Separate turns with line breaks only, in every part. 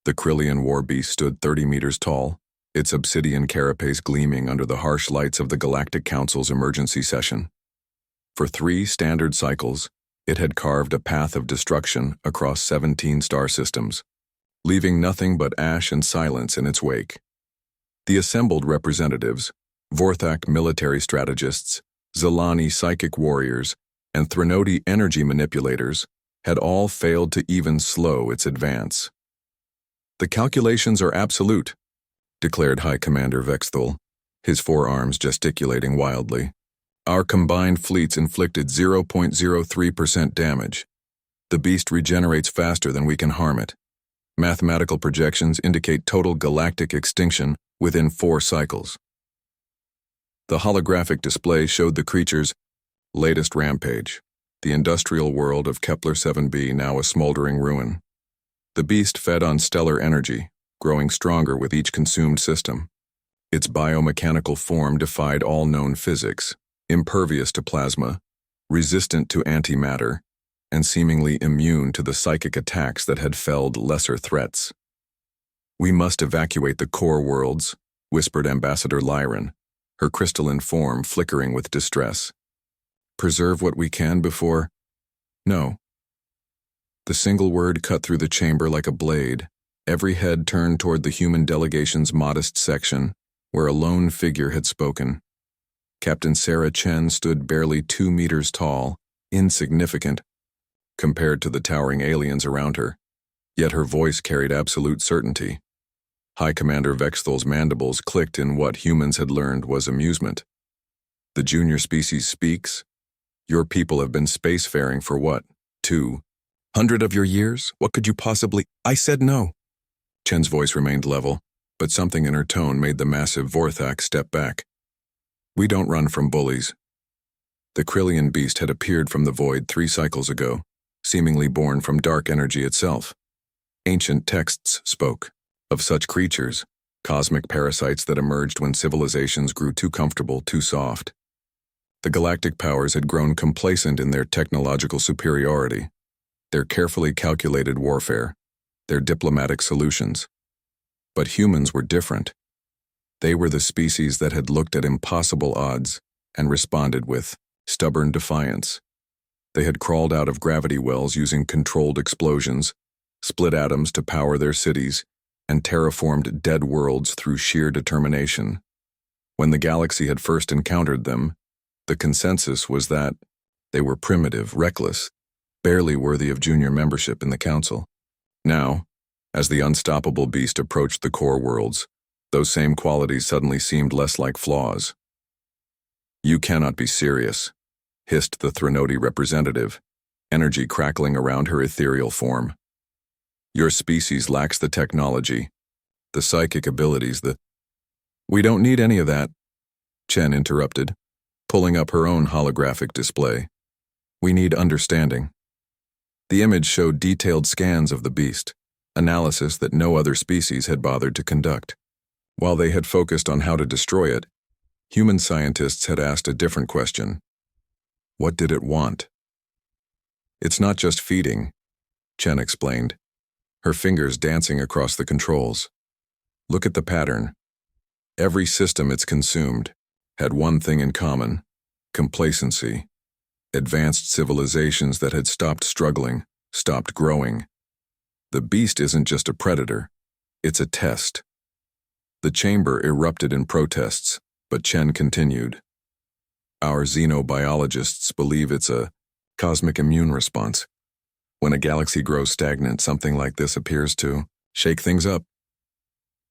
The Krillian war beast stood 30 meters tall, its obsidian carapace gleaming under the harsh lights of the Galactic Council's emergency session. For 3 standard cycles, it had carved a path of destruction across 17 star systems, leaving nothing but ash and silence in its wake. The assembled representatives, Vorthak military strategists, Zilani psychic warriors, and Threnodi energy manipulators, had all failed to even slow its advance. "The calculations are absolute," declared High Commander Vexthul, his forearms gesticulating wildly. "Our combined fleets inflicted 0.03% damage. The beast regenerates faster than we can harm it. Mathematical projections indicate total galactic extinction within 4 cycles." The holographic display showed the creature's latest rampage, the industrial world of Kepler 7b now a smoldering ruin. The beast fed on stellar energy, growing stronger with each consumed system. Its biomechanical form defied all known physics, impervious to plasma, resistant to antimatter, and seemingly immune to the psychic attacks that had felled lesser threats. "We must evacuate the core worlds," whispered Ambassador Lyran, her crystalline form flickering with distress. "Preserve what we can before—" "No." The single word cut through the chamber like a blade. Every head turned toward the human delegation's modest section, where a lone figure had spoken. Captain Sarah Chen stood barely 2 meters tall, insignificant, compared to the towering aliens around her, yet her voice carried absolute certainty. High Commander Vexthul's mandibles clicked in what humans had learned was amusement. "The junior species speaks? Your people have been spacefaring for what, 200 of your years? What could you possibly—" "I said no." Chen's voice remained level, but something in her tone made the massive Vorthak step back. "We don't run from bullies." The Krillian beast had appeared from the void 3 cycles ago, seemingly born from dark energy itself. Ancient texts spoke of such creatures, cosmic parasites that emerged when civilizations grew too comfortable, too soft. The galactic powers had grown complacent in their technological superiority, their carefully calculated warfare, their diplomatic solutions. But humans were different. They were the species that had looked at impossible odds and responded with stubborn defiance. They had crawled out of gravity wells using controlled explosions, split atoms to power their cities, and terraformed dead worlds through sheer determination. When the galaxy had first encountered them, the consensus was that they were primitive, reckless, barely worthy of junior membership in the Council. Now, as the unstoppable beast approached the core worlds, those same qualities suddenly seemed less like flaws. "You cannot be serious," hissed the Threnodi representative, energy crackling around her ethereal form. "Your species lacks the technology, the psychic abilities, "We don't need any of that," Chen interrupted, pulling up her own holographic display. "We need understanding." The image showed detailed scans of the beast, analysis that no other species had bothered to conduct. While they had focused on how to destroy it, human scientists had asked a different question. What did it want? "It's not just feeding," Chen explained, her fingers dancing across the controls. "Look at the pattern. Every system it's consumed had one thing in common: complacency. Advanced civilizations that had stopped struggling, stopped growing. The beast isn't just a predator, it's a test." The chamber erupted in protests, but Chen continued. "Our xenobiologists believe it's a cosmic immune response. When a galaxy grows stagnant, something like this appears to shake things up."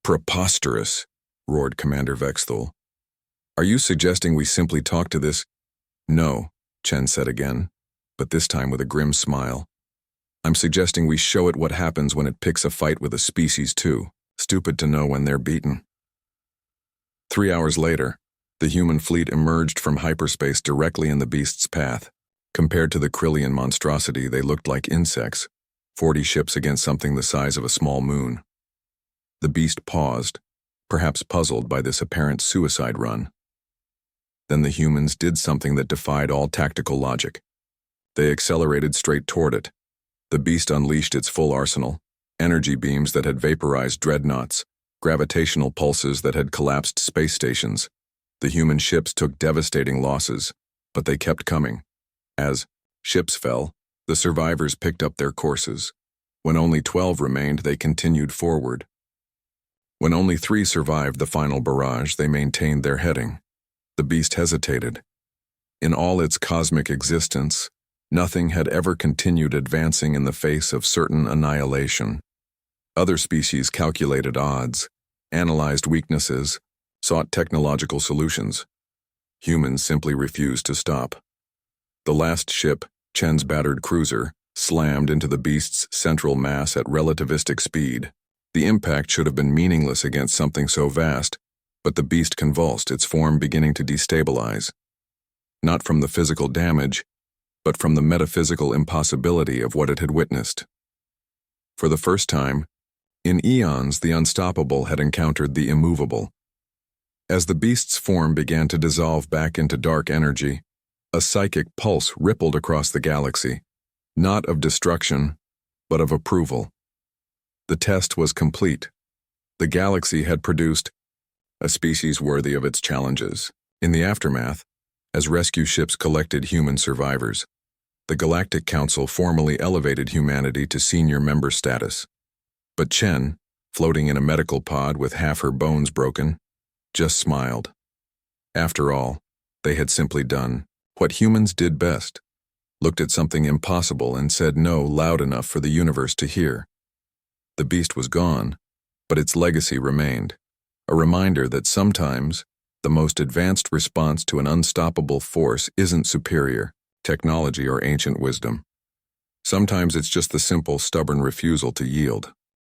"Preposterous," roared Commander Vexthul. "Are you suggesting we simply talk to this?" "No," Chen said again, but this time with a grim smile. "I'm suggesting we show it what happens when it picks a fight with a species too. Stupid to know when they're beaten." 3 hours later, the human fleet emerged from hyperspace directly in the beast's path. Compared to the Krillian monstrosity, they looked like insects, 40 ships against something the size of a small moon. The beast paused, perhaps puzzled by this apparent suicide run. Then the humans did something that defied all tactical logic. They accelerated straight toward it. The beast unleashed its full arsenal, energy beams that had vaporized dreadnoughts, gravitational pulses that had collapsed space stations. The human ships took devastating losses, but they kept coming. As ships fell, the survivors picked up their courses. When only 12 remained, they continued forward. When only 3 survived the final barrage, they maintained their heading. The beast hesitated. In all its cosmic existence, nothing had ever continued advancing in the face of certain annihilation. Other species calculated odds, analyzed weaknesses, sought technological solutions. Humans simply refused to stop. The last ship, Chen's battered cruiser, slammed into the beast's central mass at relativistic speed. The impact should have been meaningless against something so vast, but the beast convulsed, its form beginning to destabilize. Not from the physical damage, but from the metaphysical impossibility of what it had witnessed. For the first time, in eons, the unstoppable had encountered the immovable. As the beast's form began to dissolve back into dark energy, a psychic pulse rippled across the galaxy, not of destruction, but of approval. The test was complete. The galaxy had produced a species worthy of its challenges. In the aftermath, as rescue ships collected human survivors, the Galactic Council formally elevated humanity to senior member status. But Chen, floating in a medical pod with half her bones broken, just smiled. After all, they had simply done what humans did best, looked at something impossible and said no loud enough for the universe to hear. The beast was gone, but its legacy remained, a reminder that sometimes the most advanced response to an unstoppable force isn't superior technology or ancient wisdom. Sometimes it's just the simple, stubborn refusal to yield.